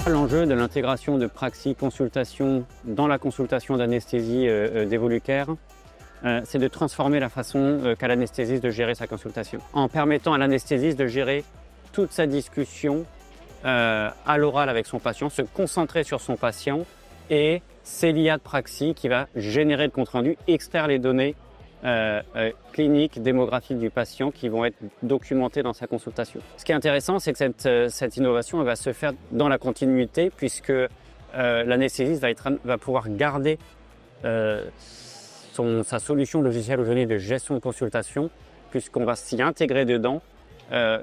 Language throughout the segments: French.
L'enjeu de l'intégration de praxi-consultation dans la consultation d'anesthésie d'Evolucare, c'est de transformer la façon qu'a l'anesthésiste de gérer sa consultation, en permettant à l'anesthésiste de gérer toute sa discussion à l'oral avec son patient, se concentrer sur son patient, et c'est l'IA de praxi qui va générer le compte-rendu, extraire les données cliniques, démographiques du patient qui vont être documentées dans sa consultation. Ce qui est intéressant, c'est que cette innovation elle va se faire dans la continuité, puisque l'anesthésiste va pouvoir garder sa solution logicielle aujourd'hui de gestion de consultation, puisqu'on va s'y intégrer dedans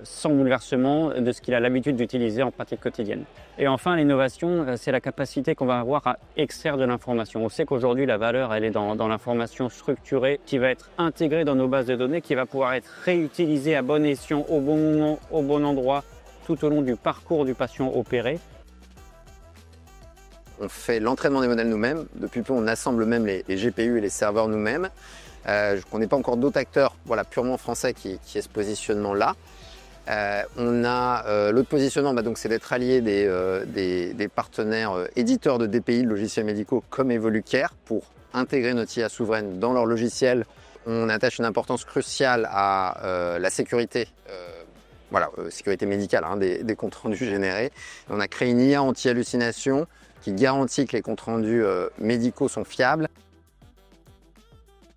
sans bouleversement de ce qu'il a l'habitude d'utiliser en pratique quotidienne. Et enfin, l'innovation, c'est la capacité qu'on va avoir à extraire de l'information. On sait qu'aujourd'hui, la valeur, elle est dans l'information structurée qui va être intégrée dans nos bases de données, qui va pouvoir être réutilisée à bon escient, au bon moment, au bon endroit, tout au long du parcours du patient opéré. On fait l'entraînement des modèles nous-mêmes. Depuis peu, on assemble même les GPU et les serveurs nous-mêmes. Je ne connais pas encore d'autres acteurs purement français qui aient ce positionnement-là. On a l'autre positionnement, donc c'est d'être allié des partenaires éditeurs de DPI, de logiciels médicaux comme Evolucare, pour intégrer notre IA souveraine dans leur logiciel. On attache une importance cruciale à la sécurité, sécurité médicale des comptes rendus générés. On a créé une IA anti-hallucination qui garantit que les comptes rendus médicaux sont fiables.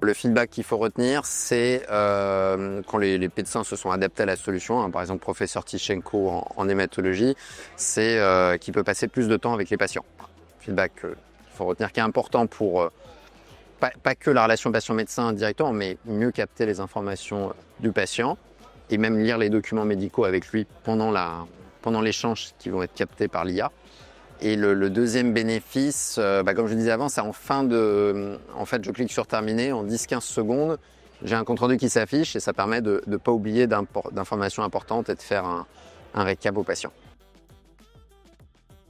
Le feedback qu'il faut retenir, c'est quand les médecins se sont adaptés à la solution, par exemple professeur Tichenko en hématologie, c'est qu'il peut passer plus de temps avec les patients. Feedback qu'il faut retenir qui est important pour pas que la relation patient-médecin directement, mais mieux capter les informations du patient et même lire les documents médicaux avec lui pendant l'échange qui vont être captés par l'IA. Et le deuxième bénéfice, comme je disais avant, c'est en fait, je clique sur terminer, en 10-15 secondes, j'ai un compte-rendu qui s'affiche et ça permet de ne pas oublier d'informations importantes et de faire un récap au patient.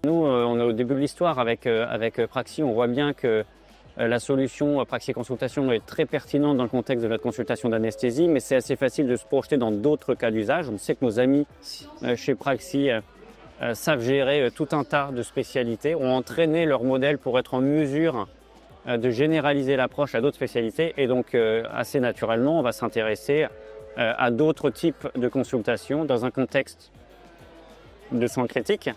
Nous, on est au début de l'histoire avec Praxi. On voit bien que la solution Praxi Consultation est très pertinente dans le contexte de notre consultation d'anesthésie, mais c'est assez facile de se projeter dans d'autres cas d'usage. On sait que nos amis chez Praxi savent gérer tout un tas de spécialités, ont entraîné leur modèle pour être en mesure de généraliser l'approche à d'autres spécialités, et donc assez naturellement on va s'intéresser à d'autres types de consultations dans un contexte de soins critiques,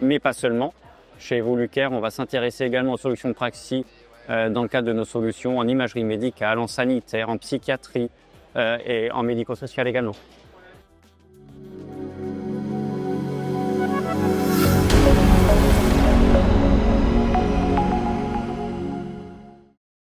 mais pas seulement. Chez Evolucare, on va s'intéresser également aux solutions de Praxi dans le cadre de nos solutions en imagerie médicale, en sanitaire, en psychiatrie et en médico-social également.